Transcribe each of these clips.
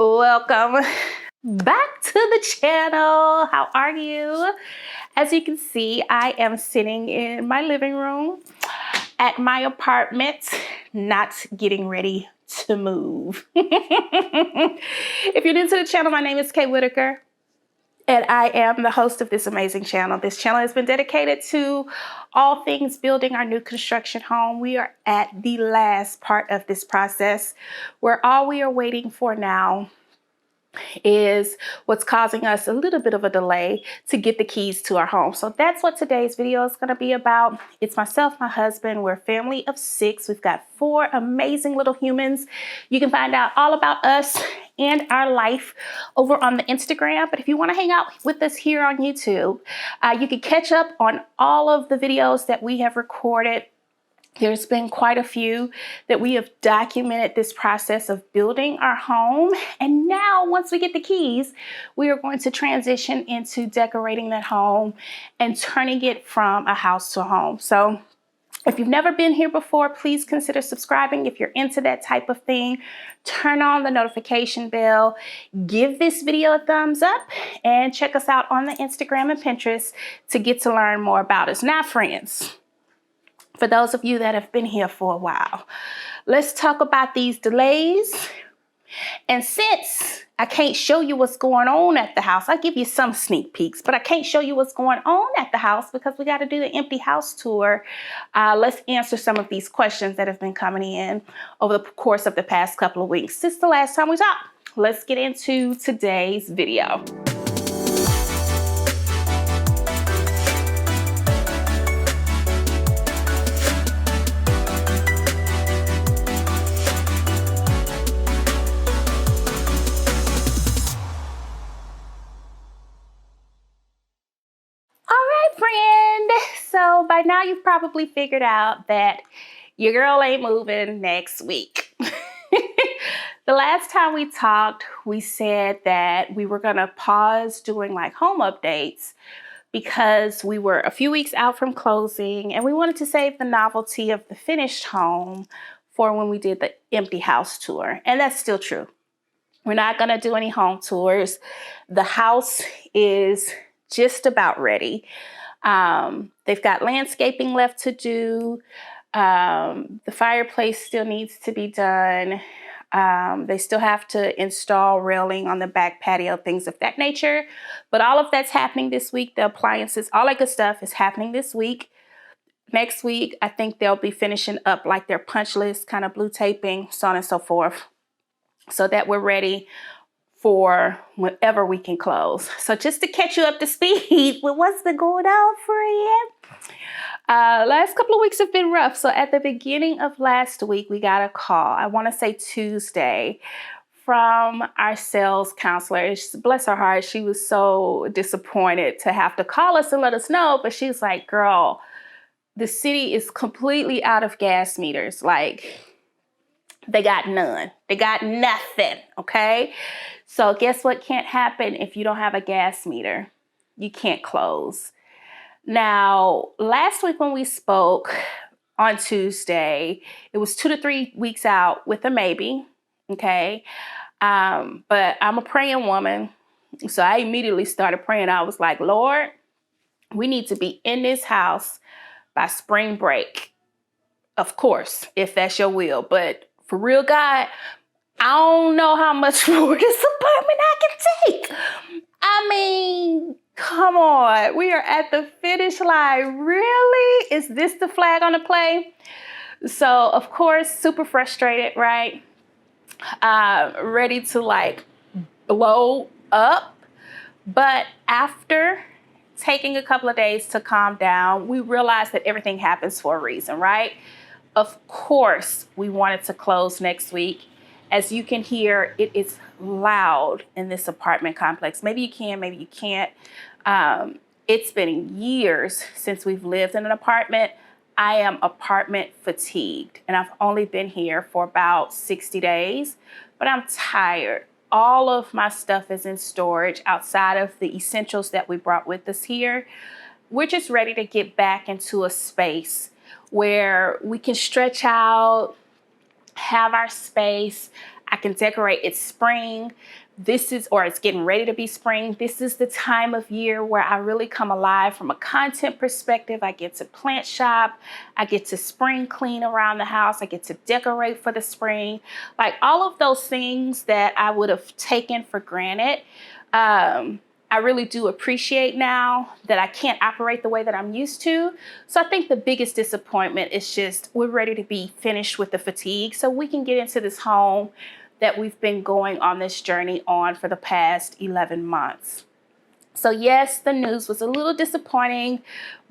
Welcome back to the channel. How are you? As you can see, I am sitting in my living room at my apartment, not getting ready to move. If you're new to the channel, my name is Whitaker, and I am the host of this amazing channel. This channel has been dedicated to all things building our new construction home. We are at the last part of this process, where all we are waiting for now is what's causing us a little bit of a delay to get the keys to our home. So that's what today's video is going to be about. It's myself, my husband. We're a family of 6. We've got 4 amazing little humans. You can find out all about us and our life over on the Instagram. But if you want to hang out with us here on YouTube, you can catch up on all of the videos that we have recorded. There's been quite a few that we have documented this process of building our home. And now, once we get the keys, we are going to transition into decorating that home and turning it from a house to a home. So if you've never been here before, please consider subscribing. If you're into that type of thing, turn on the notification bell, give this video a thumbs up, and check us out on the Instagram and Pinterest to get to learn more about us. Now, friends, for those of you that have been here for a while, let's talk about these delays. And since I can't show you what's going on at the house, I'll give you some sneak peeks, but I can't show you what's going on at the house because we got to do the empty house tour. Let's answer some of these questions that have been coming in over the course of the past couple of weeks since the last time we talked. Let's get into today's video. So by now you've probably figured out that your girl ain't moving next week. The last time we talked, we said that we were gonna pause doing like home updates because we were a few weeks out from closing and we wanted to save the novelty of the finished home for when we did the empty house tour. And that's still true. We're not gonna do any home tours. The house is just about ready. They've got landscaping left to do. The fireplace still needs to be done. They still have to install railing on the back patio, things of that nature. But all of that's happening this week. The appliances, all that good stuff is happening this week. Next week, I think they'll be finishing up like their punch list, kind of blue taping, so on and so forth, so that we're ready for whenever we can close. So just to catch you up to speed with what's been going on for you. Last couple of weeks have been rough. So at the beginning of last week, we got a call, I want to say Tuesday, from our sales counselor. Bless her heart, she was so disappointed to have to call us and let us know. But she's like, girl, the city is completely out of gas meters. Like, they got none. They got nothing, okay? So guess what can't happen if you don't have a gas meter? You can't close. Now, last week when we spoke on Tuesday, it was 2 to 3 weeks out with a maybe, okay? But I'm a praying woman, so I immediately started praying. I was like, Lord, we need to be in this house by spring break. Of course, if that's your will, but for real, God, I don't know how much more this apartment I can take. I mean, come on. We are at the finish line. Really? Is this the flag on the play? So, of course, super frustrated, right? Ready to like blow up. But after taking a couple of days to calm down, we realized that everything happens for a reason, right? Of course, we wanted to close next week. As you can hear, it is loud in this apartment complex. Maybe you can, maybe you can't. It's been years since we've lived in an apartment. I am apartment fatigued, and I've only been here for about 60 days, but I'm tired. All of my stuff is in storage outside of the essentials that we brought with us here. We're just ready to get back into a space where we can stretch out, have our space. I can decorate. It's spring. Or it's getting ready to be spring. This is the time of year where I really come alive from a content perspective. I get to plant shop. I get to spring clean around the house. I get to decorate for the spring. Like all of those things that I would have taken for granted. I really do appreciate now that I can't operate the way that I'm used to. So I think the biggest disappointment is just we're ready to be finished with the fatigue so we can get into this home that we've been going on this journey on for the past 11 months. So yes, the news was a little disappointing,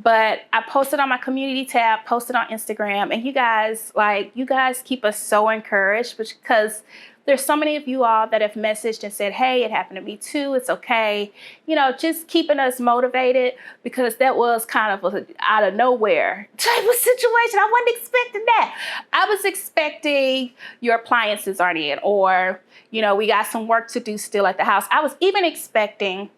but I posted on my community tab, posted on Instagram, and you guys keep us so encouraged because there's so many of you all that have messaged and said, hey, it happened to me too. It's okay. You know, just keeping us motivated because that was kind of an out of nowhere type of situation. I wasn't expecting that. I was expecting your appliances aren't in, or, you know, we got some work to do still at the house. I was even expecting,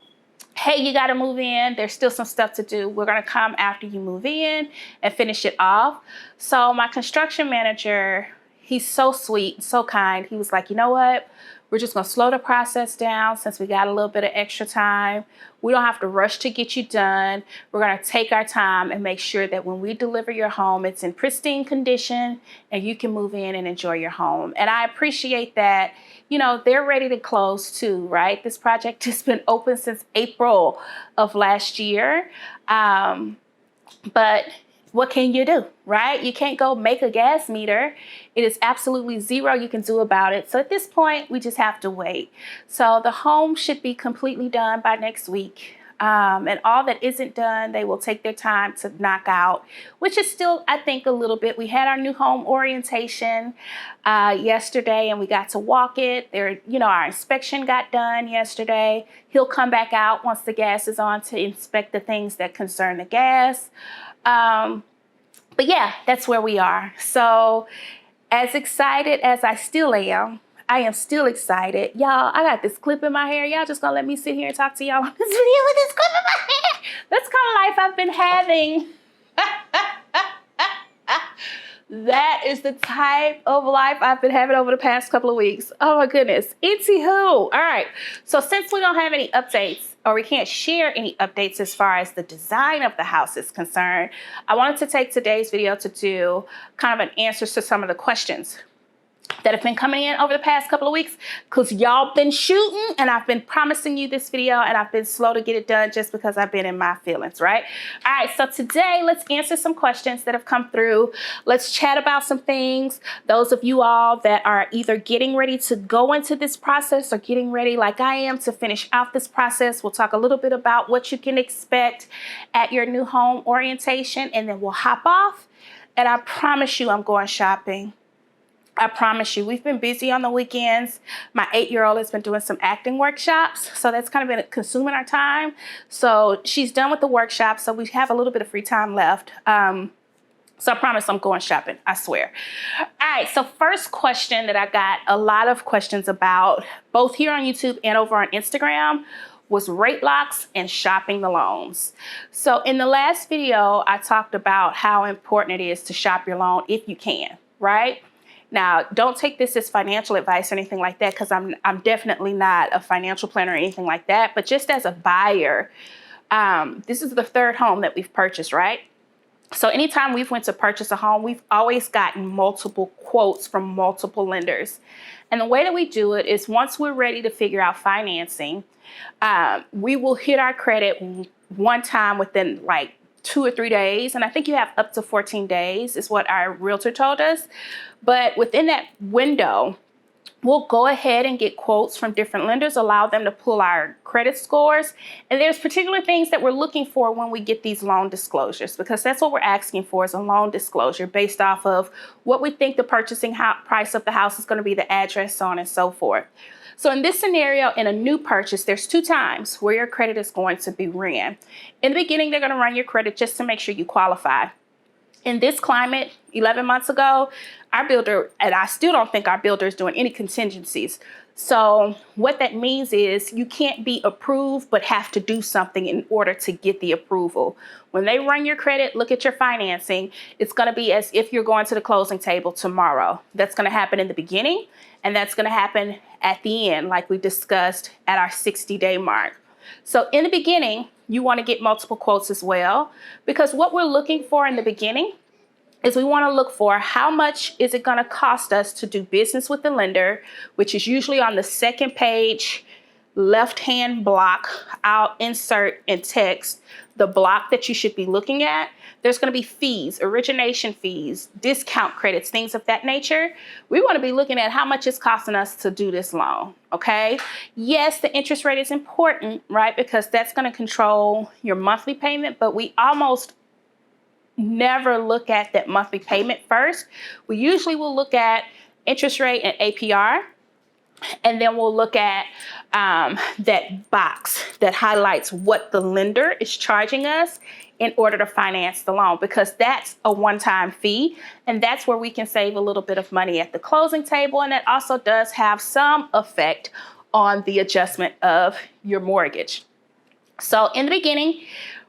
hey, you got to move in. There's still some stuff to do. We're going to come after you move in and finish it off. So my construction manager, he's so sweet, so kind. He was like, you know what? We're just going to slow the process down since we got a little bit of extra time. We don't have to rush to get you done. We're going to take our time and make sure that when we deliver your home, it's in pristine condition and you can move in and enjoy your home. And I appreciate that. You know, they're ready to close too, right? This project has been open since April of last year. But what can you do, right? You can't go make a gas meter. It is absolutely zero you can do about it. So at this point, we just have to wait. So the home should be completely done by next week. And all that isn't done, they will take their time to knock out, which is still, I think, a little bit. We had our new home orientation yesterday and we got to walk it. Our inspection got done yesterday. He'll come back out once the gas is on to inspect the things that concern the gas. But yeah, that's where we are. So as excited as I still am, I am still excited. Y'all, I got this clip in my hair. Y'all just gonna let me sit here and talk to y'all on this video with this clip in my hair. That's kind of life I've been having. That is the type of life I've been having over the past couple of weeks. Oh my goodness. Anywho. All right. So since we don't have any updates, or we can't share any updates as far as the design of the house is concerned, I wanted to take today's video to do kind of an answers to some of the questions that have been coming in over the past couple of weeks because y'all been shooting and I've been promising you this video and I've been slow to get it done just because I've been in my feelings, right? All right, so today let's answer some questions that have come through. Let's chat about some things. Those of you all that are either getting ready to go into this process or getting ready like I am to finish out this process, we'll talk a little bit about what you can expect at your new home orientation and then we'll hop off. And I promise you I'm going shopping. I promise you, we've been busy on the weekends. My 8-year-old has been doing some acting workshops. So that's kind of been consuming our time. So she's done with the workshop. So we have a little bit of free time left. So I promise I'm going shopping. I swear. All right. So first question that I got a lot of questions about, both here on YouTube and over on Instagram, was rate locks and shopping the loans. So in the last video, I talked about how important it is to shop your loan if you can, right? Now, don't take this as financial advice or anything like that because I'm definitely not a financial planner or anything like that. But just as a buyer, this is the third home that we've purchased, right? So anytime we've went to purchase a home, we've always gotten multiple quotes from multiple lenders. And the way that we do it is once we're ready to figure out financing, we will hit our credit one time within like 2 or 3 days. And I think you have up to 14 days is what our realtor told us. But within that window, we'll go ahead and get quotes from different lenders, allow them to pull our credit scores. And there's particular things that we're looking for when we get these loan disclosures, because that's what we're asking for is a loan disclosure based off of what we think the purchasing price of the house is going to be, the address, so on and so forth. So in this scenario, in a new purchase, there's 2 times where your credit is going to be ran. In the beginning, they're going to run your credit just to make sure you qualify. In this climate, 11 months ago, our builder, and I still don't think our builder is doing any contingencies. So what that means is you can't be approved, but have to do something in order to get the approval. When they run your credit, look at your financing, it's going to be as if you're going to the closing table tomorrow. That's going to happen in the beginning, and that's going to happen at the end, like we discussed at our 60-day mark. So in the beginning, you want to get multiple quotes as well, because what we're looking for in the beginning is we want to look for how much is it going to cost us to do business with the lender, which is usually on the second page, left-hand block. I'll insert in text the block that you should be looking at. There's going to be fees, origination fees, discount credits, things of that nature. We want to be looking at how much it's costing us to do this loan, okay? Yes, the interest rate is important, right? Because that's going to control your monthly payment, but we almost never look at that monthly payment first. We usually will look at interest rate and APR, and then we'll look at that box that highlights what the lender is charging us in order to finance the loan, because that's a one-time fee, and that's where we can save a little bit of money at the closing table, and it also does have some effect on the adjustment of your mortgage. So in the beginning,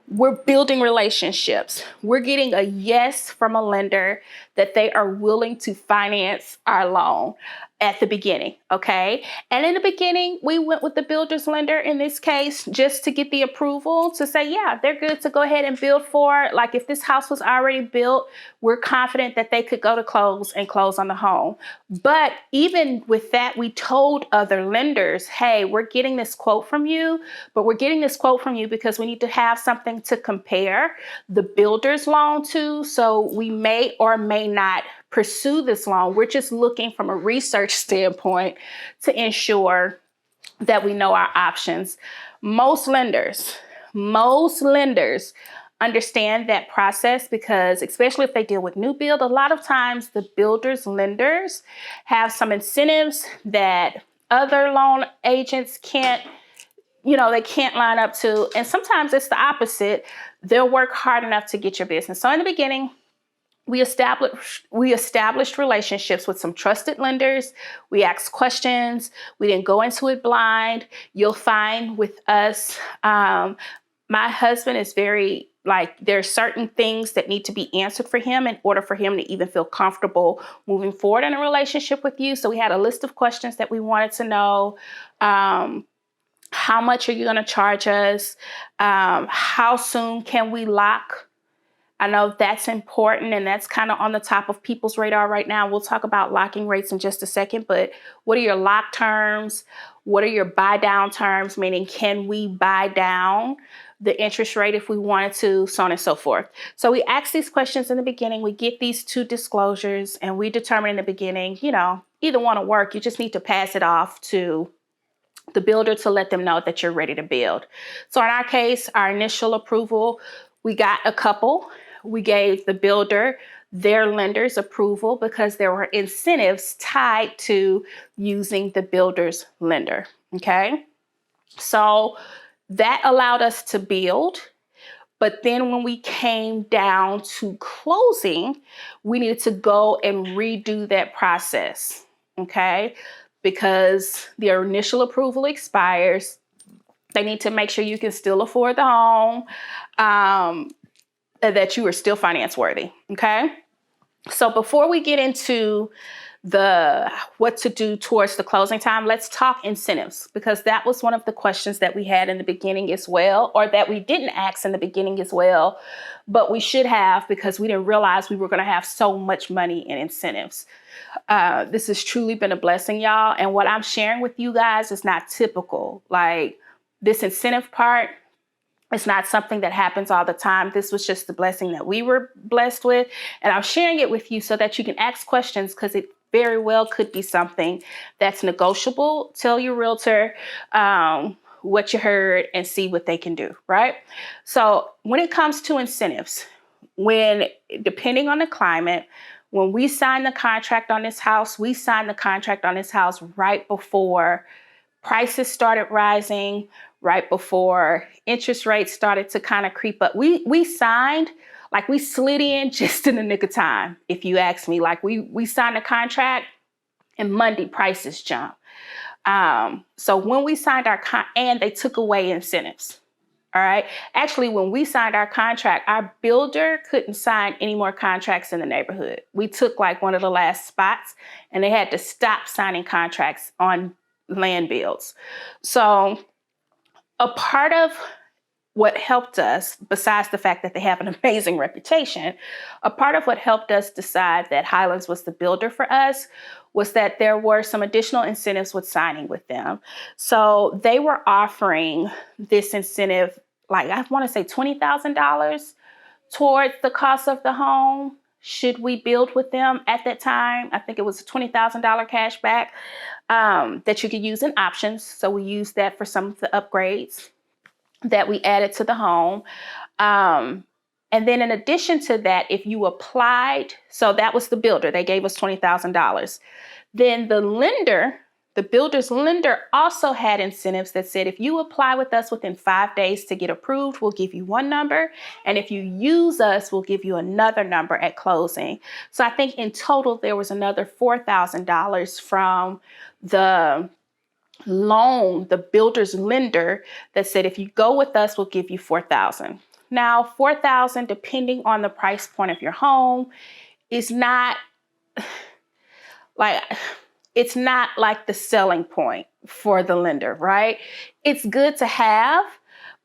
we're building relationships. We're getting a yes from a lender that they are willing to finance our loan at the beginning, okay? And in the beginning, we went with the builder's lender in this case just to get the approval to say, yeah, they're good to go ahead and build for. Like if this house was already built, we're confident that they could go to close and close on the home. But even with that, we told other lenders, hey, we're getting this quote from you, but we're getting this quote from you because we need to have something to compare the builder's loan to. So we may or may not pursue this loan. We're just looking from a research standpoint to ensure that we know our options. Most lenders understand that process, because especially if they deal with new build, a lot of times the builders lenders have some incentives that other loan agents can't, they can't line up to. And sometimes it's the opposite. They'll work hard enough to get your business. So in the beginning, we established relationships with some trusted lenders. We asked questions. We didn't go into it blind. You'll find with us, my husband is very, there are certain things that need to be answered for him in order for him to even feel comfortable moving forward in a relationship with you. So we had a list of questions that we wanted to know. How much are you going to charge us? How soon can we lock? I know that's important, and that's kind of on the top of people's radar right now. We'll talk about locking rates in just a second, but what are your lock terms? What are your buy down terms? Meaning, can we buy down the interest rate if we wanted to, so on and so forth. So we ask these questions in the beginning. We get these 2 disclosures, and we determine in the beginning, either one will work. You just need to pass it off to the builder to let them know that you're ready to build. So in our case, our initial approval, we got a couple. We gave the builder their lender's approval because there were incentives tied to using the builder's lender, okay? So that allowed us to build. But then when we came down to closing, we needed to go and redo that process, okay? Because their initial approval expires. They need to make sure you can still afford the home, that you are still finance worthy, okay? So before we get into what to do towards the closing time, let's talk incentives, because that was one of the questions that we had in the beginning as well, or that we didn't ask in the beginning as well, but we should have, because we didn't realize we were going to have so much money in incentives. This has truly been a blessing, y'all. And what I'm sharing with you guys is not typical. Like this incentive part, it's not something that happens all the time. This was just the blessing that we were blessed with. And I'm sharing it with you so that you can ask questions, because it very well could be something that's negotiable. Tell your realtor what you heard and see what they can do, right? So when it comes to incentives, depending on the climate, when we signed the contract on this house, we signed the contract on this house right before prices started rising, right before interest rates started to kind of creep up. We signed Like we slid in just in the nick of time, if you ask me. Like we signed a contract and Monday prices jumped. So when we signed and they took away incentives. All right. Actually, when we signed our contract, our builder couldn't sign any more contracts in the neighborhood. We took like one of the last spots and they had to stop signing contracts on land builds. So a part of what helped us, besides the fact that they have an amazing reputation, a part of what helped us decide that Highlands was the builder for us was that there were some additional incentives with signing with them. So they were offering this incentive, like I want to say $20,000 towards the cost of the home. Should we build with them at that time? I think it was a $20,000 cash back that you could use in options. So we used that for some of the upgrades that we added to the home. And then in addition to that, if you applied, so that was the builder, they gave us $20,000. Then the lender, the builder's lender also had incentives that said, if you apply with us within 5 days to get approved, we'll give you one number. And if you use us, we'll give you another number at closing. So I think in total, there was another $4,000 from the loan, the builder's lender, that said, if you go with us, we'll give you $4,000. Now, $4,000, depending on the price point of your home, is not like, it's not like the selling point for the lender, right? It's good to have,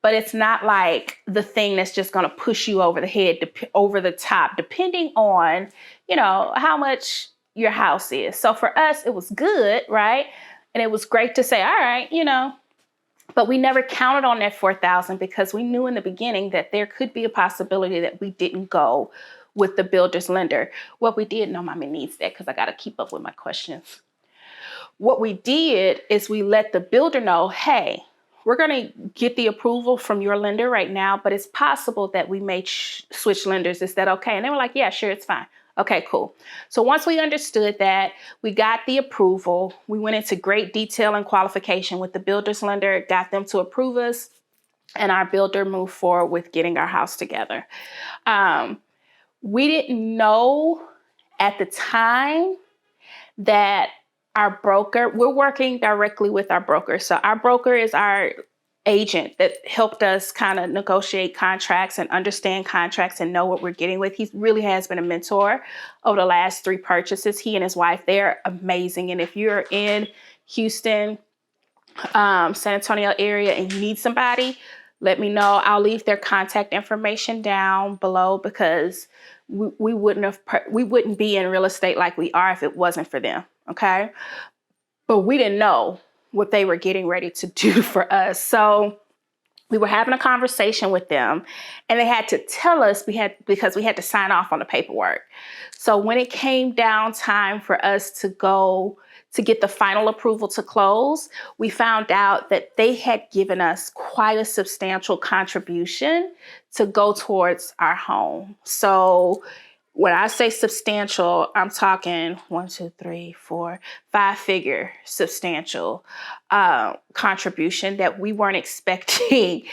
but it's not like the thing that's just going to push you over the head, over the top, depending on, you know, how much your house is. So for us, it was good, right? And it was great to say, all right, you know, but we never counted on that $4,000 because we knew in the beginning that there could be a possibility that we didn't go with the builder's lender. What we did, no, mommy needs that because I got to keep up with my questions. What we did is we let the builder know, hey, we're going to get the approval from your lender right now, but it's possible that we may switch lenders. Is that okay? And they were like, yeah, sure, it's fine. Okay, cool. So once we understood that, we got the approval. We went into great detail and qualification with the builder's lender, got them to approve us, and our builder moved forward with getting our house together. We didn't know at the time that our broker, we're working directly with our broker. So our broker is our agent that helped us kind of negotiate contracts and understand contracts and know what we're getting with. He really has been a mentor over the last 3 purchases. He and his wife, they're amazing. And if you're in Houston, San Antonio area and you need somebody, let me know. I'll leave their contact information down below because we wouldn't be in real estate like we are if it wasn't for them. Okay. But we didn't know what they were getting ready to do for us. So we were having a conversation with them and they had to tell us because we had to sign off on the paperwork. So when it came down time for us to go to get the final approval to close, we found out that they had given us quite a substantial contribution to go towards our home. So when I say substantial, I'm talking 5-figure substantial contribution that we weren't expecting.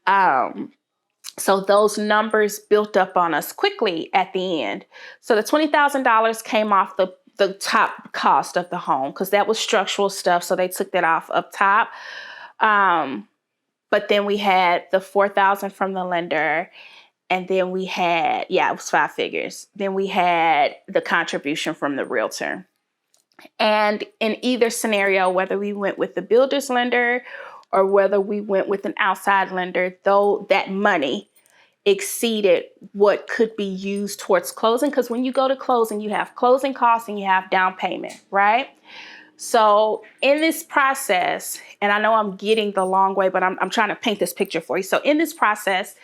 So those numbers built up on us quickly at the end. So the $20,000 came off the top cost of the home because that was structural stuff. So they took that off up top. But then we had the $4,000 from the lender. And then we had, it was 5 figures. Then we had the contribution from the realtor. And in either scenario, whether we went with the builder's lender or whether we went with an outside lender, though that money exceeded what could be used towards closing. Because when you go to closing, you have closing costs and you have down payment, right? So in this process, and I know I'm getting the long way, but I'm trying to paint this picture for you. So in this process,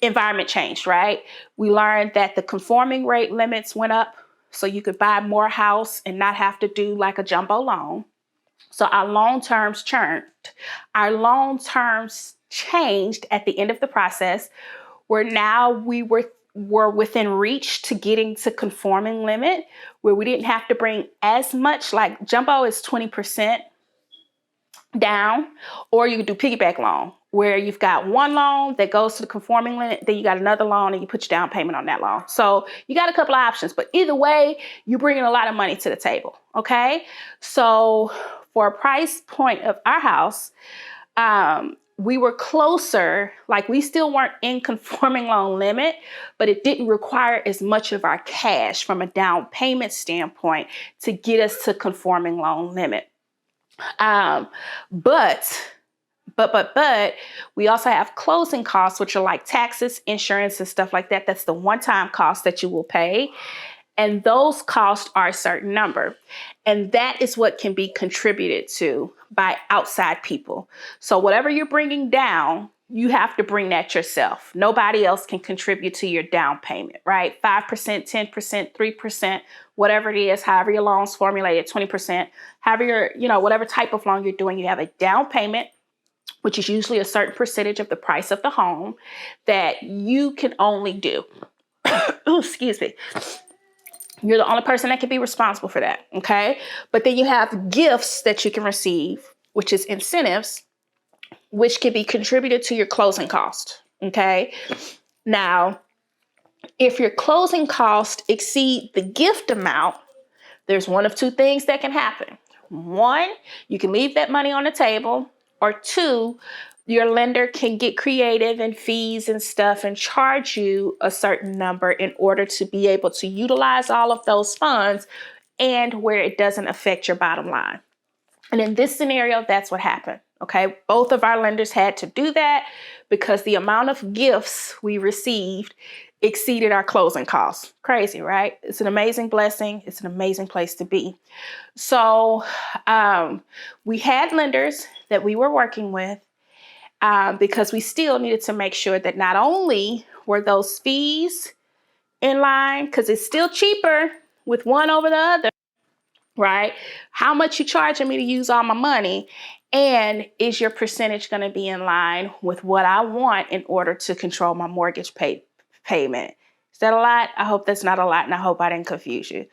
environment changed, right? We learned that the conforming rate limits went up so you could buy more house and not have to do like a jumbo loan. So our loan terms churned. Our loan terms changed at the end of the process where now we were within reach to getting to conforming limit where we didn't have to bring as much, like jumbo is 20% down, or you could do piggyback loan, where you've got one loan that goes to the conforming limit, then you got another loan and you put your down payment on that loan. So you got a couple of options, but either way, you're bringing a lot of money to the table, okay? So for a price point of our house, we were closer, like we still weren't in conforming loan limit, but it didn't require as much of our cash from a down payment standpoint to get us to conforming loan limit. But we also have closing costs, which are like taxes, insurance, and stuff like that. That's the one-time cost that you will pay. And those costs are a certain number. And that is what can be contributed to by outside people. So whatever you're bringing down, you have to bring that yourself. Nobody else can contribute to your down payment, right? 5%, 10%, 3%, whatever it is, however your loan's formulated, 20%, however whatever type of loan you're doing, you have a down payment, which is usually a certain percentage of the price of the home that you can only do. Oh, excuse me. You're the only person that can be responsible for that, okay? But then you have gifts that you can receive, which is incentives, which can be contributed to your closing cost, okay? Now, if your closing cost exceed the gift amount, there's one of two things that can happen. One, you can leave that money on the table, or two, your lender can get creative in fees and stuff and charge you a certain number in order to be able to utilize all of those funds and where it doesn't affect your bottom line. And in this scenario, that's what happened. Okay, both of our lenders had to do that because the amount of gifts we received exceeded our closing costs. Crazy, right? It's an amazing blessing. It's an amazing place to be. So we had lenders that we were working with because we still needed to make sure that not only were those fees in line, because it's still cheaper with one over the other, right? How much you charging me to use all my money? And is your percentage going to be in line with what I want in order to control my mortgage payment? Is that a lot? I hope that's not a lot, and I hope I didn't confuse you.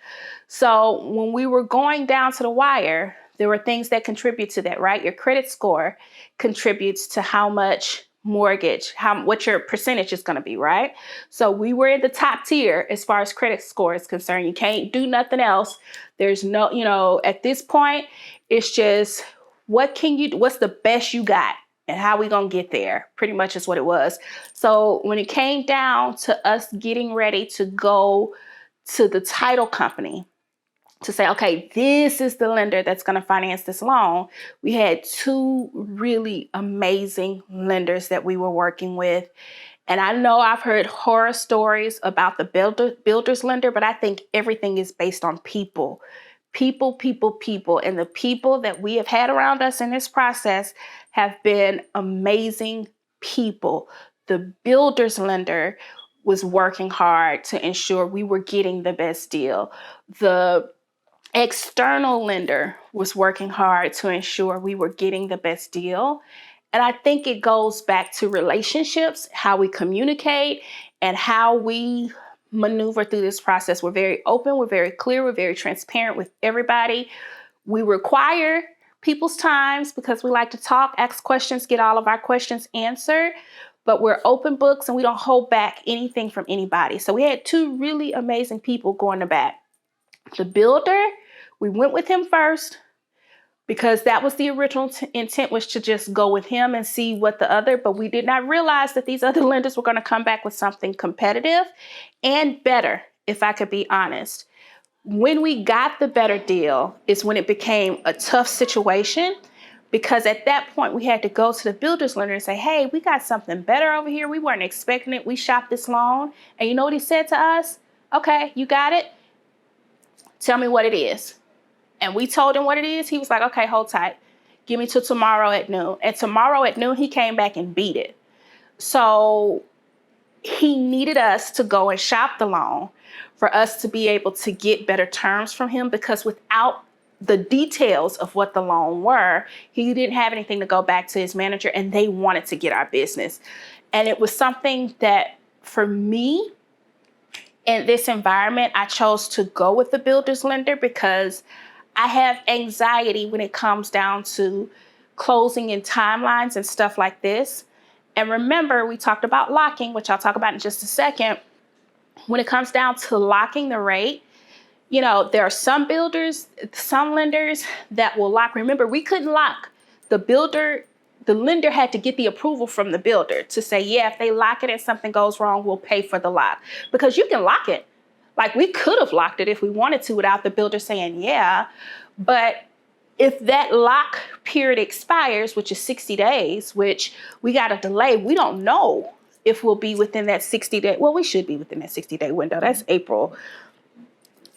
So when we were going down to the wire, there were things that contribute to that, right? Your credit score contributes to how much mortgage, what your percentage is going to be, right? So we were in the top tier as far as credit score is concerned. You can't do nothing else. There's no, at this point, it's just what's the best you got and how we going to get there? Pretty much is what it was. So when it came down to us getting ready to go to the title company to say, okay, this is the lender that's going to finance this loan, we had two really amazing lenders that we were working with. And I know I've heard horror stories about the builder's lender, but I think everything is based on people. People. And the people that we have had around us in this process have been amazing people. The builder's lender was working hard to ensure we were getting the best deal. The external lender was working hard to ensure we were getting the best deal. And I think it goes back to relationships, how we communicate, and how we maneuver through this process. We're very open, we're very clear, we're very transparent with everybody. We require people's times because we like to talk, ask questions, get all of our questions answered. But we're open books and we don't hold back anything from anybody. So we had two really amazing people going to bat. The builder, we went with him first because that was the original intent, was to just go with him and see what but we did not realize that these other lenders were going to come back with something competitive and better, if I could be honest. When we got the better deal is when it became a tough situation, because at that point we had to go to the builder's lender and say, hey, we got something better over here. We weren't expecting it. We shopped this loan. And you know what he said to us? Okay, you got it. Tell me what it is. And we told him what it is. He was like, okay, hold tight. Give me till tomorrow at noon. And tomorrow at noon, he came back and beat it. So he needed us to go and shop the loan for us to be able to get better terms from him, because without the details of what the loan were, he didn't have anything to go back to his manager, and they wanted to get our business. And it was something that for me, in this environment, I chose to go with the builder's lender because I have anxiety when it comes down to closing and timelines and stuff like this. And remember, we talked about locking, which I'll talk about in just a second. When it comes down to locking the rate, there are some builders, some lenders that will lock. Remember, we couldn't lock. The lender had to get the approval from the builder to say, yeah, if they lock it and something goes wrong, we'll pay for the lock. Because you can lock it. Like, we could have locked it if we wanted to without the builder saying, yeah. But if that lock period expires, which is 60 days, which we got a delay, we don't know if we'll be within that 60-day. Well, we should be within that 60-day window. That's April.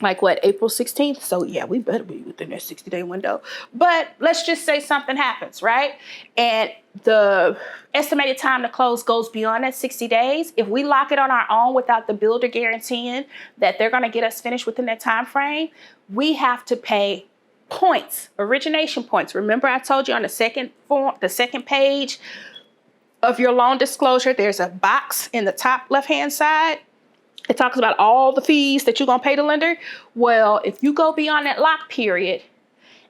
April 16th? So yeah, we better be within that 60-day window. But let's just say something happens, right? And the estimated time to close goes beyond that 60 days. If we lock it on our own without the builder guaranteeing that they're going to get us finished within that time frame, we have to pay points, origination points. Remember, I told you on the second page of your loan disclosure, there's a box in the top left-hand side. It talks about all the fees that you're going to pay the lender. Well, if you go beyond that lock period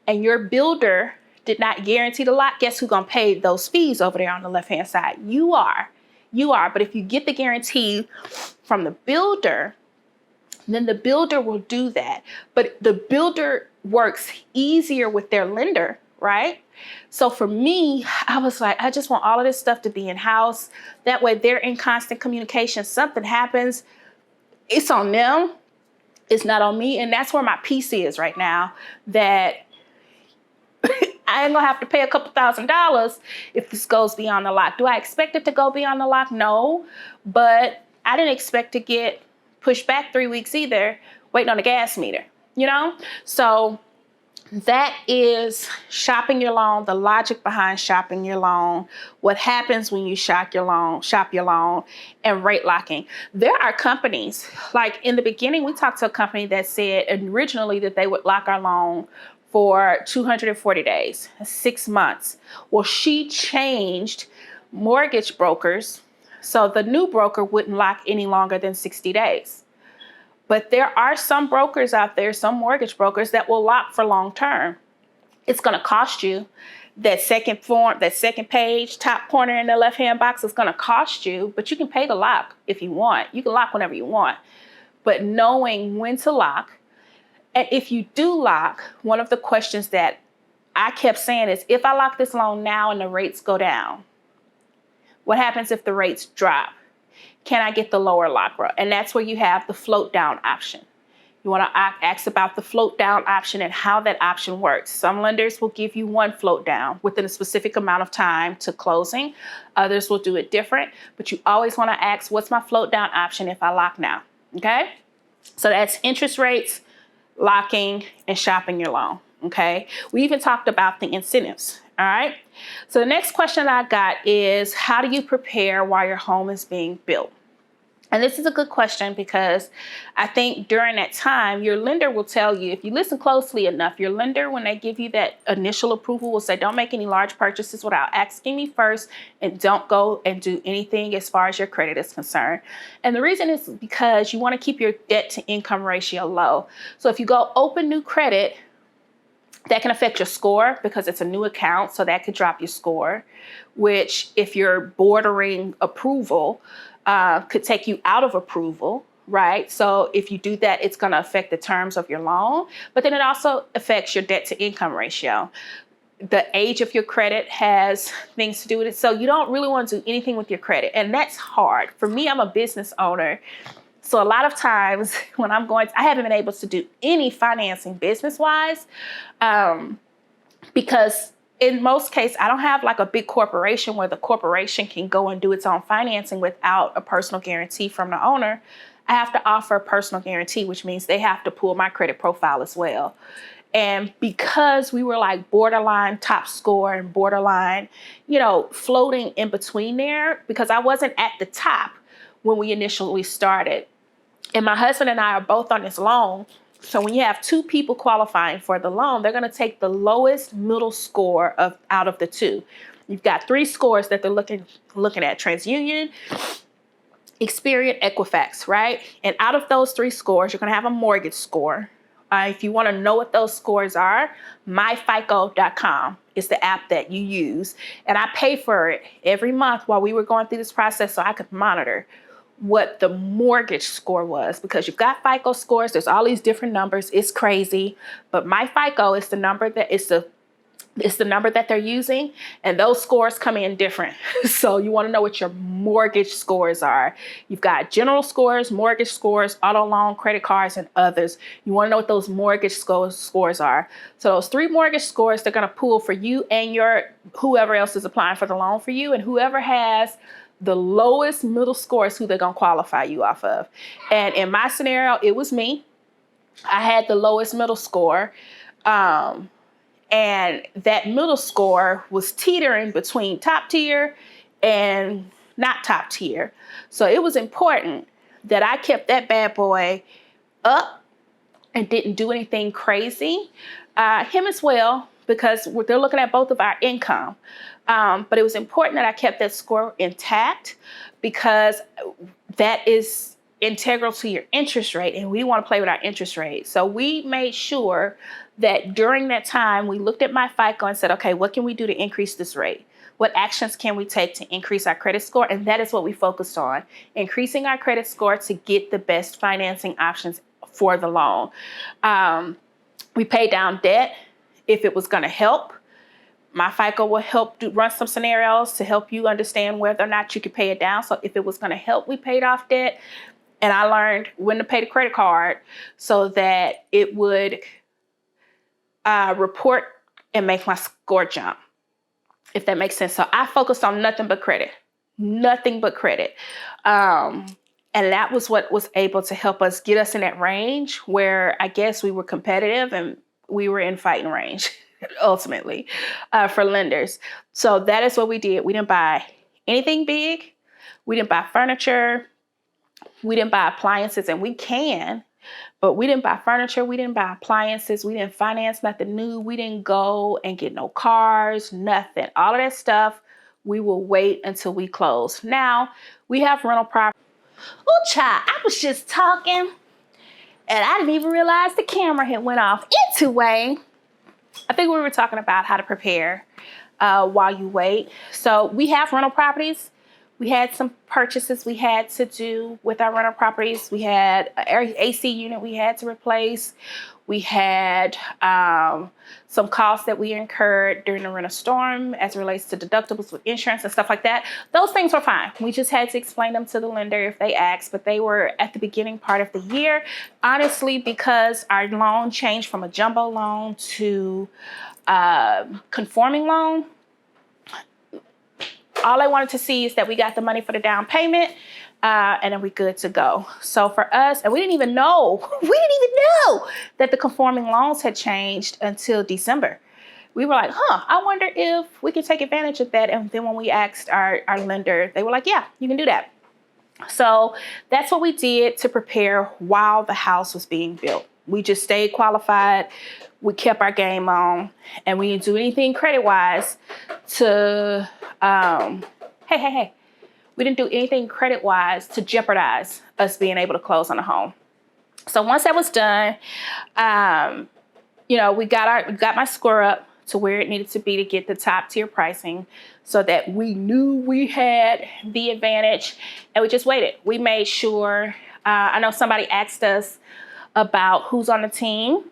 and your builder did not guarantee the lock, guess who's going to pay those fees over there on the left-hand side? You are. But if you get the guarantee from the builder, then the builder will do that. But the builder works easier with their lender, right? So for me, I was like, I just want all of this stuff to be in-house. That way they're in constant communication. Something happens, it's on them. It's not on me. And that's where my peace is right now, that I ain't gonna have to pay a couple $1,000s if this goes beyond the lock. Do I expect it to go beyond the lock? No, but I didn't expect to get pushed back 3 weeks either, waiting on the gas meter, So that is shopping your loan, the logic behind shopping your loan, what happens when you shop your loan, and rate locking. There are companies, like in the beginning, we talked to a company that said originally that they would lock our loan for 240 days, 6 months. Well, she changed mortgage brokers, so the new broker wouldn't lock any longer than 60 days. But there are some brokers out there, some mortgage brokers that will lock for long term. It's going to cost you. That second page, top corner in the left-hand box is going to cost you, but you can pay the lock if you want. You can lock whenever you want. But knowing when to lock, and if you do lock, one of the questions that I kept saying is, if I lock this loan now and the rates go down, what happens if the rates drop? Can I get the lower lock rate? And that's where you have the float down option. You want to ask about the float down option and how that option works. Some lenders will give you one float down within a specific amount of time to closing. Others will do it different, but you always want to ask, what's my float down option if I lock now? Okay. So that's interest rates, locking, and shopping your loan. Okay. We even talked about the incentives. All right. So the next question I got is, how do you prepare while your home is being built? And this is a good question because I think during that time, your lender will tell you, if you listen closely enough, your lender, when they give you that initial approval, will say, don't make any large purchases without asking me first, and don't go and do anything as far as your credit is concerned. And the reason is because you want to keep your debt to income ratio low. So if you go open new credit, that can affect your score because it's a new account, so that could drop your score, which if you're bordering approval, could take you out of approval, right? So if you do that, it's going to affect the terms of your loan, but then it also affects your debt to income ratio. The age of your credit has things to do with it. So you don't really want to do anything with your credit, and that's hard. For me, I'm a business owner. So a lot of times when I haven't been able to do any financing business-wise because in most cases, I don't have like a big corporation where the corporation can go and do its own financing without a personal guarantee from the owner. I have to offer a personal guarantee, which means they have to pull my credit profile as well. And because we were like borderline top score and borderline, floating in between there, because I wasn't at the top when we initially started. And my husband and I are both on this loan. So when you have two people qualifying for the loan, they're going to take the lowest middle score out of the two. You've got 3 scores that they're looking at: TransUnion, Experian, Equifax, right? And out of those 3 scores, you're going to have a mortgage score. If you want to know what those scores are, myfico.com is the app that you use. And I pay for it every month while we were going through this process so I could monitor what the mortgage score was, because you've got FICO scores. There's all these different numbers. It's crazy. But my FICO is the number that it's the number that they're using, and those scores come in different. So you want to know what your mortgage scores are. You've got general scores, mortgage scores, auto loan, credit cards, and others. You want to know what those mortgage scores are. So those 3 mortgage scores, they're going to pool for you and your whoever else is applying for the loan for you, and whoever has the lowest middle score is who they're going to qualify you off of. And in my scenario, it was me. I had the lowest middle score. And that middle score was teetering between top tier and not top tier. So it was important that I kept that bad boy up and didn't do anything crazy. Him as well, because they're looking at both of our income. But it was important that I kept that score intact, because that is integral to your interest rate, and we want to play with our interest rate. So we made sure that during that time, we looked at my FICO and said, okay, what can we do to increase this rate? What actions can we take to increase our credit score? And that is what we focused on, increasing our credit score to get the best financing options for the loan. We paid down debt if it was going to help. My FICO will help run some scenarios to help you understand whether or not you could pay it down. So if it was going to help, we paid off debt. And I learned when to pay the credit card so that it would report and make my score jump, if that makes sense. So I focused on nothing but credit. And that was what was able to help us get us in that range where I guess we were competitive and we were in fighting range ultimately for lenders. So that is what we did. We didn't buy anything big. We didn't buy furniture. We didn't buy appliances, and we can, but we didn't buy furniture. We didn't buy appliances. We didn't finance nothing new. We didn't go and get no cars, nothing. All of that stuff, we will wait until we close. Now, we have rental property. Oh, child, I was just talking, and I didn't even realize the camera had went off. Anyway, I think we were talking about how to prepare while you wait. So we have rental properties. We had some purchases we had to do with our rental properties. We had an AC unit we had to replace. We had some costs that we incurred during the winter storm as it relates to deductibles with insurance and stuff like that. Those things were fine. We just had to explain them to the lender if they asked, but they were at the beginning part of the year. Honestly, because our loan changed from a jumbo loan to conforming loan, all I wanted to see is that we got the money for the down payment, and then we're good to go. So for us, and we didn't even know that the conforming loans had changed until December. We were like, I wonder if we could take advantage of that. And then when we asked our lender, they were like, yeah, you can do that. So that's what we did to prepare while the house was being built. We just stayed qualified. We kept our game on, and we didn't do anything credit-wise to, we didn't do anything credit-wise to jeopardize us being able to close on a home. So once that was done, we got my score up to where it needed to be to get the top tier pricing so that we knew we had the advantage, and we just waited. We made sure, I know somebody asked us about who's on the team.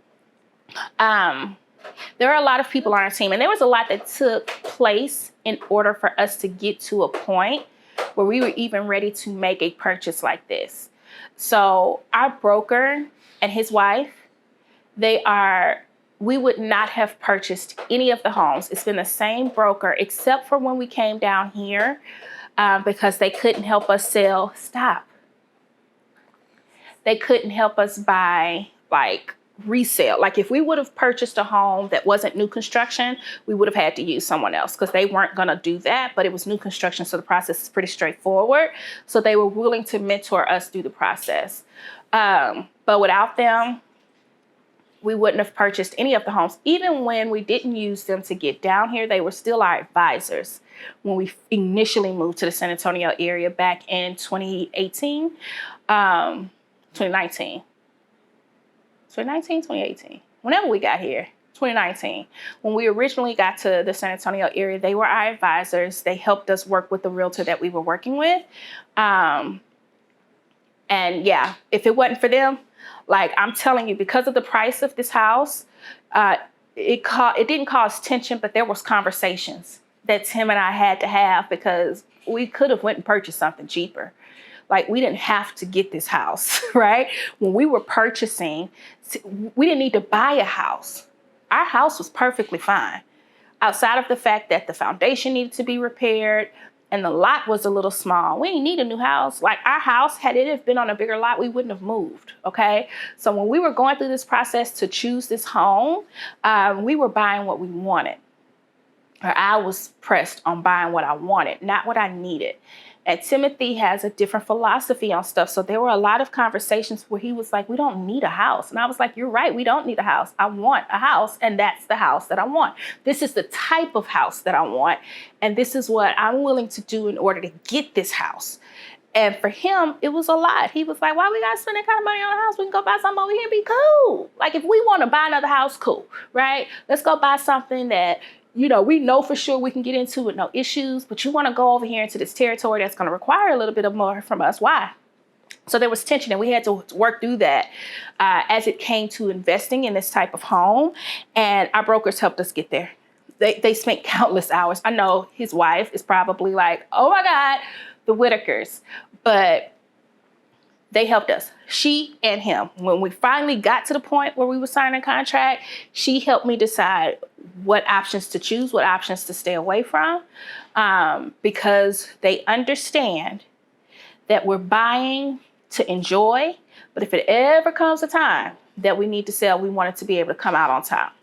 There are a lot of people on our team, and there was a lot that took place in order for us to get to a point where we were even ready to make a purchase like this. So our broker and his wife, we would not have purchased any of the homes. It's been the same broker, except for when we came down here, because they couldn't help us sell. They couldn't help us buy resale. Like if we would have purchased a home that wasn't new construction, we would have had to use someone else because they weren't going to do that, but it was new construction. So the process is pretty straightforward. So they were willing to mentor us through the process. But without them, we wouldn't have purchased any of the homes. Even when we didn't use them to get down here, they were still our advisors when we initially moved to the San Antonio area back in 2019. 2019, 2018, whenever we got here, 2019. When we originally got to the San Antonio area, they were our advisors. They helped us work with the realtor that we were working with. And yeah, if it wasn't for them, like I'm telling you, because of the price of this house, it didn't cause tension, but there was conversations that Tim and I had to have because we could have went and purchased something cheaper. Like we didn't have to get this house, right? When we were purchasing, we didn't need to buy a house. Our house was perfectly fine. Outside of the fact that the foundation needed to be repaired and the lot was a little small. We didn't need a new house. Like our house, had it have been on a bigger lot, we wouldn't have moved, okay? So when we were going through this process to choose this home, we were buying what we wanted. Or I was pressed on buying what I wanted, not what I needed. And Timothy has a different philosophy on stuff. So there were a lot of conversations where he was like, we don't need a house. And I was like, you're right. We don't need a house. I want a house. And that's the house that I want. This is the type of house that I want. And this is what I'm willing to do in order to get this house. And for him, it was a lot. He was like, why we got to spend that kind of money on a house? We can go buy something over here and be cool. Like if we want to buy another house, cool, right? Let's go buy something that, you know, we know for sure we can get into with no issues, but you want to go over here into this territory that's going to require a little bit of more from us. Why? So there was tension and we had to work through that as it came to investing in this type of home. And our brokers helped us get there. They spent countless hours. I know his wife is probably like, oh my God, the Whitakers, but they helped us, she and him. When we finally got to the point where we were signing a contract, she helped me decide what options to choose, what options to stay away from, because they understand that we're buying to enjoy, but if it ever comes a time that we need to sell, we want it to be able to come out on top.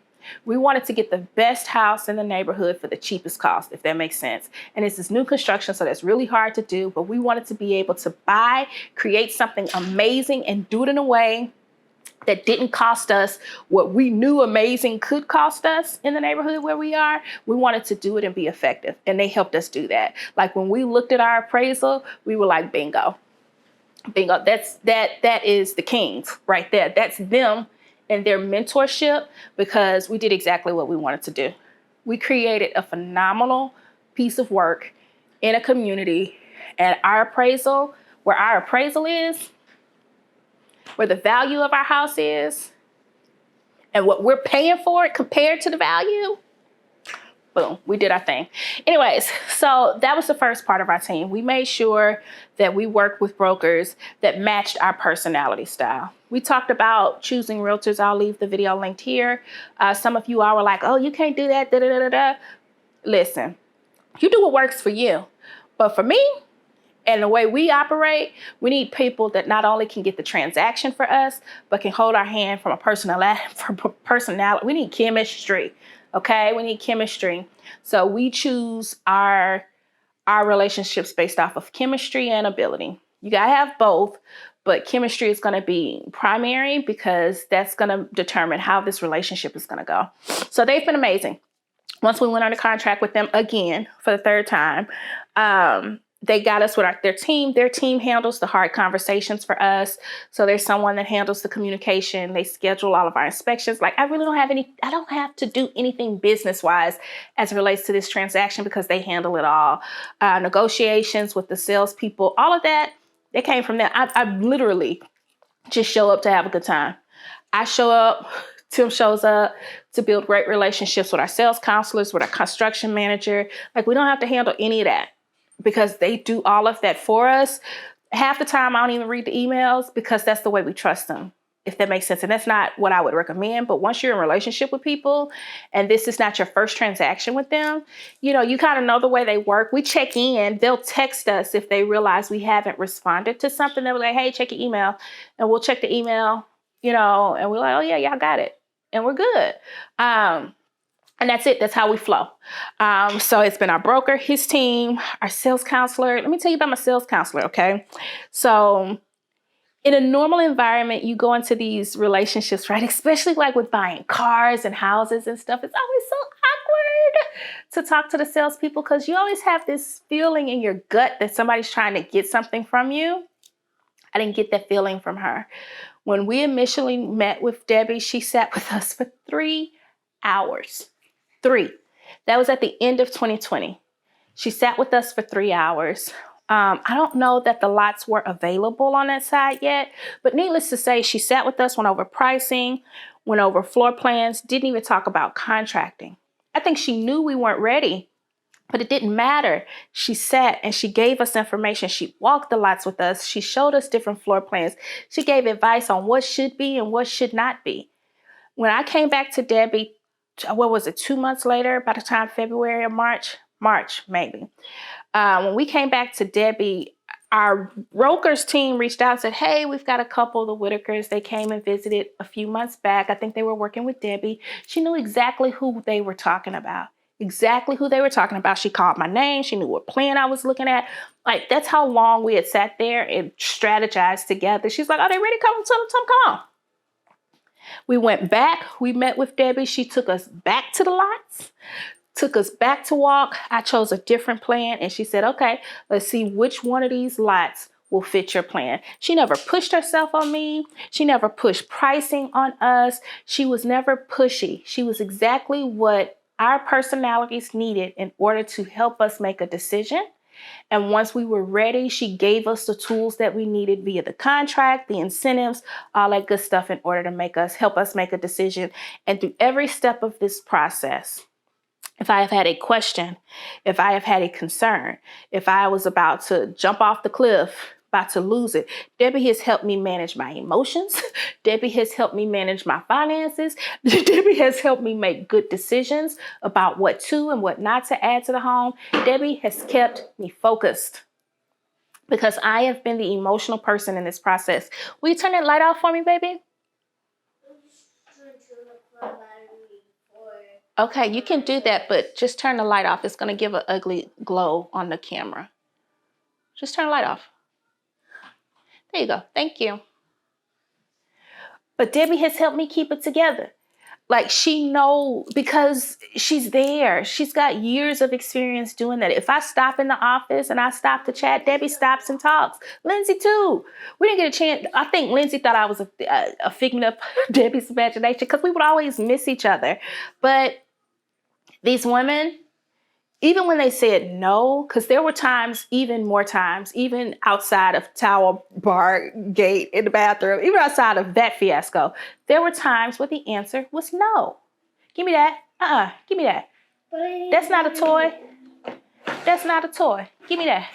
We wanted to get the best house in the neighborhood for the cheapest cost, if that makes sense. And this is new construction, so that's really hard to do, but we wanted to be able to buy, create something amazing and do it in a way that didn't cost us what we knew amazing could cost us in the neighborhood where we are. We wanted to do it and be effective, and they helped us do that. Like when we looked at our appraisal, we were like, bingo, bingo. That is the Kings right there. That's them and their mentorship, because we did exactly what we wanted to do. We created a phenomenal piece of work in a community, and our appraisal, where our appraisal is, where the value of our house is, and what we're paying for it compared to the value, boom, we did our thing. Anyways, so that was the first part of our team. We made sure that we worked with brokers that matched our personality style. We talked about choosing realtors. I'll leave the video linked here. Some of you all were like, oh, you can't do that, da, da, da, da, da. Listen, you do what works for you. But for me, and the way we operate, we need people that not only can get the transaction for us, but can hold our hand from a personality. We need chemistry, okay? We need chemistry. So we choose our relationships based off of chemistry and ability. You gotta have both, but chemistry is gonna be primary because that's gonna determine how this relationship is gonna go. So they've been amazing. Once we went under contract with them again for the third time, they got us with their team. Their team handles the hard conversations for us. So there's someone that handles the communication. They schedule all of our inspections. Like I don't have to do anything business-wise as it relates to this transaction because they handle it all. Negotiations with the salespeople, all of that, they came from them. I literally just show up to have a good time. I show up, Tim shows up to build great relationships with our sales counselors, with our construction manager. Like we don't have to handle any of that, because they do all of that for us. Half the time, I don't even read the emails because that's the way we trust them, if that makes sense. And that's not what I would recommend. But once you're in a relationship with people and this is not your first transaction with them, you know, you kind of know the way they work. We check in. They'll text us if they realize we haven't responded to something. They'll be like, hey, check your email. And we'll check the email, you know, and we're like, oh, yeah, y'all got it. And we're good. And that's it. That's how we flow. So it's been our broker, his team, our sales counselor. Let me tell you about my sales counselor, okay? So in a normal environment, you go into these relationships, right? Especially like with buying cars and houses and stuff. It's always so awkward to talk to the salespeople because you always have this feeling in your gut that somebody's trying to get something from you. I didn't get that feeling from her. When we initially met with Debbie, she sat with us for 3 hours. 3. That was at the end of 2020. She sat with us for 3 hours. I don't know that the lots were available on that side yet, but needless to say, she sat with us, went over pricing, went over floor plans, didn't even talk about contracting. I think she knew we weren't ready, but it didn't matter. She sat and she gave us information. She walked the lots with us. She showed us different floor plans. She gave advice on what should be and what should not be. When I came back to Debbie, what was it, 2 months later, by the time February or March maybe. When we came back to Debbie, our brokers team reached out and said, hey, we've got a couple of the Whitakers. They came and visited a few months back. I think they were working with Debbie. She knew exactly who they were talking about. Exactly who they were talking about. She called my name. She knew what plan I was looking at. Like, that's how long we had sat there and strategized together. She's like, are they ready? Come on. We went back. We met with Debbie. She took us back to the lots. Took us back to walk. I chose a different plan and she said, okay, let's see which one of these lots will fit your plan. She never pushed herself on me. She never pushed pricing on us. She was never pushy. She was exactly what our personalities needed in order to help us make a decision. And once we were ready, she gave us the tools that we needed via the contract, the incentives, all that good stuff in order to help us make a decision. And through every step of this process, if I have had a question, if I have had a concern, if I was about to jump off the cliff, about to lose it, Debbie has helped me manage my emotions. Debbie has helped me manage my finances. Debbie has helped me make good decisions about what to and what not to add to the home. Debbie has kept me focused because I have been the emotional person in this process. Will you turn that light off for me, baby? Okay, you can do that, but just turn the light off. It's going to give an ugly glow on the camera. Just turn the light off. There you go. Thank you. But Debbie has helped me keep it together. Like, she knows because she's there. She's got years of experience doing that. If I stop in the office and I stop to chat, Debbie stops and talks. Lindsay too. We didn't get a chance. I think Lindsay thought I was a figment of Debbie's imagination because we would always miss each other. But these women, even when they said no, because there were times, even more times, even outside of Tower Bar Gate in the bathroom, even outside of that fiasco, there were times where the answer was no. Give me that. Give me that. That's not a toy. That's not a toy. Give me that.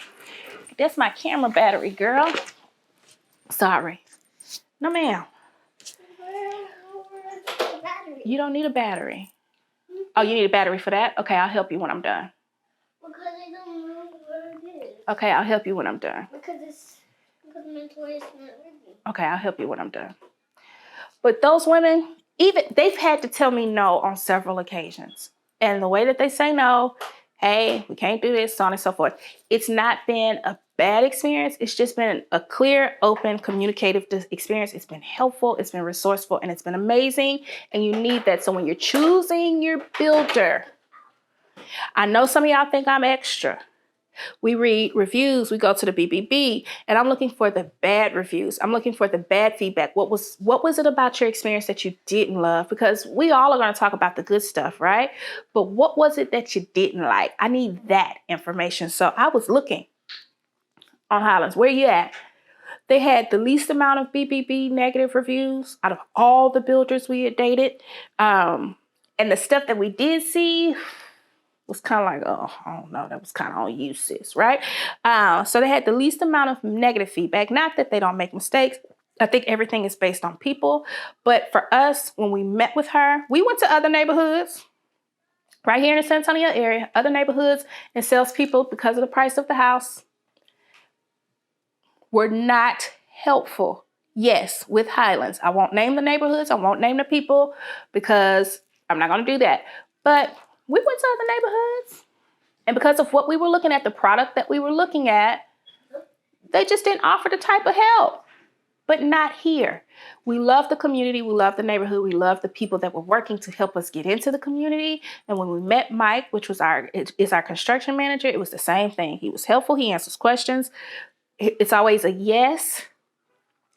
That's my camera battery, girl. Sorry. No, ma'am. You don't need a battery. Oh, you need a battery for that? Okay, I'll help you when I'm done. Because I don't know where it is. Okay, I'll help you when I'm done. Because my toy is not working. Okay, I'll help you when I'm done. But those women, even they've had to tell me no on several occasions. And the way that they say no, hey, we can't do this, so on and so forth. It's not been a bad experience. It's just been a clear, open, communicative experience. It's been helpful, it's been resourceful, and it's been amazing. And you need that. So when you're choosing your builder, I know some of y'all think I'm extra. We read reviews, we go to the BBB, and I'm looking for the bad reviews. I'm looking for the bad feedback. What was it about your experience that you didn't love? Because we all are going to talk about the good stuff, right? But what was it that you didn't like? I need that information. So I was looking on Highlands. Where you at? They had the least amount of BBB negative reviews out of all the builders we had dated. And the stuff that we did see was kind of like, oh, I don't know, that was kind of on you, sis, right? So they had the least amount of negative feedback. Not that they don't make mistakes. I think everything is based on people. But for us, when we met with her, we went to other neighborhoods right here in the San Antonio area, other neighborhoods, and salespeople, because of the price of the house, were not helpful. Yes, with Highlands. I won't name the neighborhoods. I won't name the people because I'm not going to do that. But we went to other neighborhoods. And because of what we were looking at, the product that we were looking at, they just didn't offer the type of help. But not here. We love the community. We love the neighborhood. We love the people that were working to help us get into the community. And when we met Mike, which was our construction manager, it was the same thing. He was helpful. He answers questions. It's always a yes.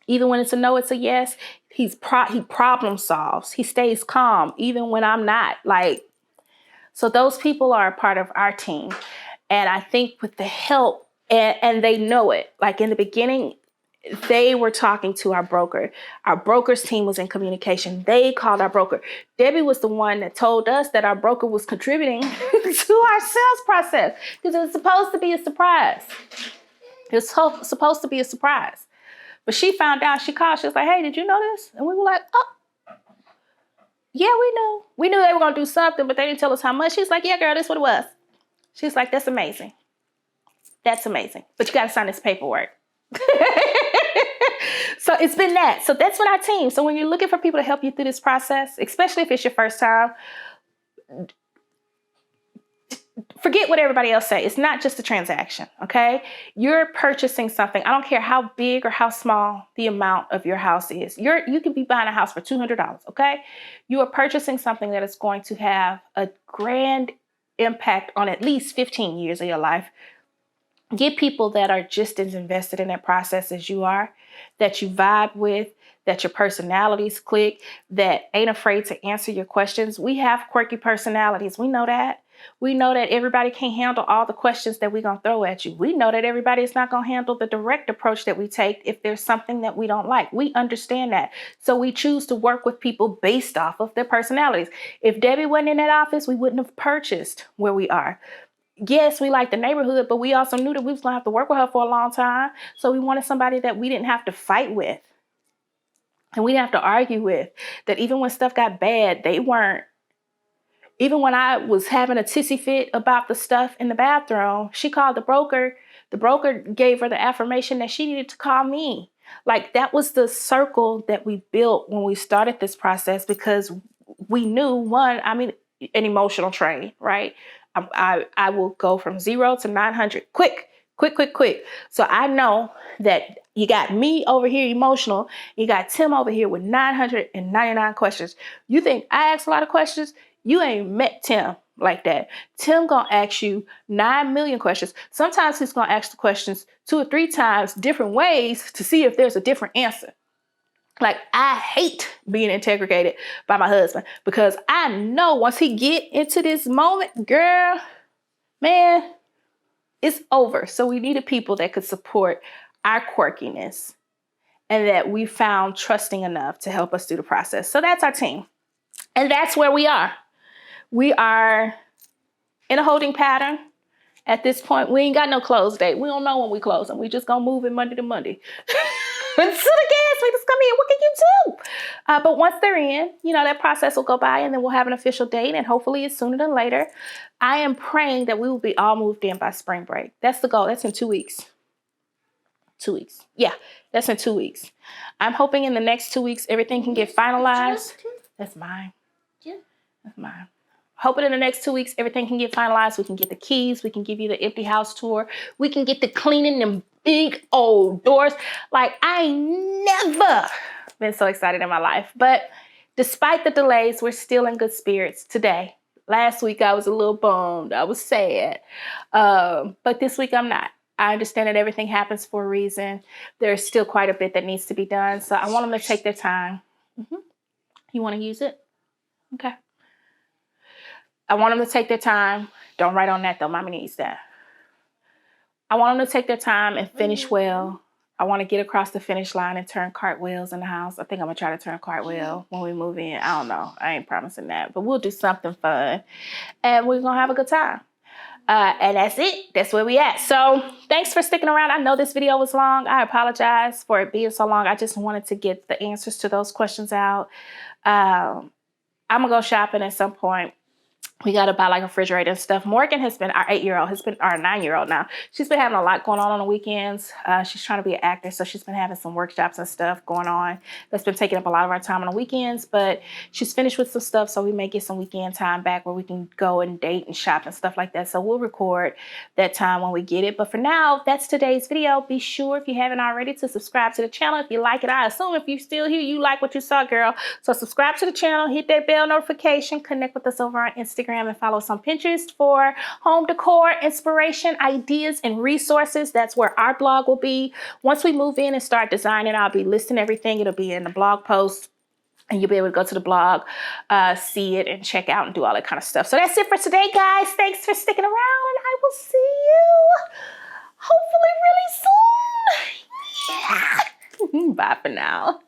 Even when it's a no, it's a yes. He problem solves. He stays calm, even when I'm not. Like, so those people are a part of our team. And I think with the help, and they know it. Like in the beginning, they were talking to our broker. Our broker's team was in communication. They called our broker. Debbie was the one that told us that our broker was contributing to our sales process because it was supposed to be a surprise. It was supposed to be a surprise. But she found out, she called, she was like, hey, did you know this? And we were like, oh, yeah, we knew. We knew they were going to do something, but they didn't tell us how much. She's like, yeah, girl, that's what it was. She's like, that's amazing. That's amazing. But you got to sign this paperwork. So it's been that. So that's been our team. So when you're looking for people to help you through this process, especially if it's your first time, forget what everybody else say. It's not just a transaction, okay? You're purchasing something. I don't care how big or how small the amount of your house is. You can be buying a house for $200, okay? You are purchasing something that is going to have a grand impact on at least 15 years of your life. Get people that are just as invested in that process as you are, that you vibe with, that your personalities click, that ain't afraid to answer your questions. We have quirky personalities. We know that. We know that everybody can't handle all the questions that we're going to throw at you. We know that everybody is not going to handle the direct approach that we take if there's something that we don't like. We understand that. So we choose to work with people based off of their personalities. If Debbie wasn't in that office, we wouldn't have purchased where we are. Yes, we like the neighborhood, but we also knew that we was going to have to work with her for a long time. So we wanted somebody that we didn't have to fight with and we didn't have to argue with, that even when stuff got bad, they weren't. Even when I was having a tissy fit about the stuff in the bathroom, she called the broker. The broker gave her the affirmation that she needed to call me. Like, that was the circle that we built when we started this process, because we knew, one, I'm an emotional train, right? I will go from 0 to 900 quick. So I know that you got me over here emotional. You got Tim over here with 999 questions. You think I ask a lot of questions? You ain't met Tim like that. Tim gonna ask you 9 million questions. Sometimes he's gonna ask the questions 2 or 3 times different ways to see if there's a different answer. Like, I hate being interrogated by my husband, because I know once he get into this moment, girl, man, it's over. So we needed people that could support our quirkiness and that we found trusting enough to help us through the process. So that's our team. And that's where we are. We are in a holding pattern. At this point, we ain't got no close date. We don't know when we close, and we just gonna move it Monday to Monday. Until the gas, we just come in. What can you do? But once they're in, that process will go by, and then we'll have an official date, and hopefully it's sooner than later. I am praying that we will be all moved in by spring break. That's the goal. That's in 2 weeks. 2 weeks. Yeah, that's in 2 weeks. I'm hoping in the next 2 weeks everything can get finalized. That's mine. That's mine. Hoping in the next 2 weeks, everything can get finalized. We can get the keys. We can give you the empty house tour. We can get the cleaning them big old doors. Like, I ain't never been so excited in my life. But despite the delays, we're still in good spirits today. Last week, I was a little bummed. I was sad. But this week, I'm not. I understand that everything happens for a reason. There's still quite a bit that needs to be done. So I want them to take their time. You want to use it? Okay. I want them to take their time. Don't write on that, though. Mommy needs that. I want them to take their time and finish well. I want to get across the finish line and turn cartwheels in the house. I think I'm going to try to turn a cartwheel when we move in. I don't know. I ain't promising that. But we'll do something fun. And we're going to have a good time. And that's it. That's where we at. So thanks for sticking around. I know this video was long. I apologize for it being so long. I just wanted to get the answers to those questions out. I'm going to go shopping at some point. We got to buy like a refrigerator and stuff. Morgan has been, our 8-year-old, has been, our 9-year-old now. She's been having a lot going on the weekends. She's trying to be an actor, so she's been having some workshops and stuff going on. That's been taking up a lot of our time on the weekends, but she's finished with some stuff, so we may get some weekend time back where we can go and date and shop and stuff like that. So we'll record that time when we get it. But for now, that's today's video. Be sure, if you haven't already, to subscribe to the channel. If you like it, I assume if you're still here, you like what you saw, girl. So subscribe to the channel, hit that bell notification, connect with us over on Instagram Instagram and follow us on Pinterest for home decor, inspiration, ideas, and resources. That's where our blog will be. Once we move in and start designing, I'll be listing everything. It'll be in the blog post. And you'll be able to go to the blog, see it, and check out and do all that kind of stuff. So that's it for today, guys. Thanks for sticking around, and I will see you hopefully really soon. Yeah. Bye for now.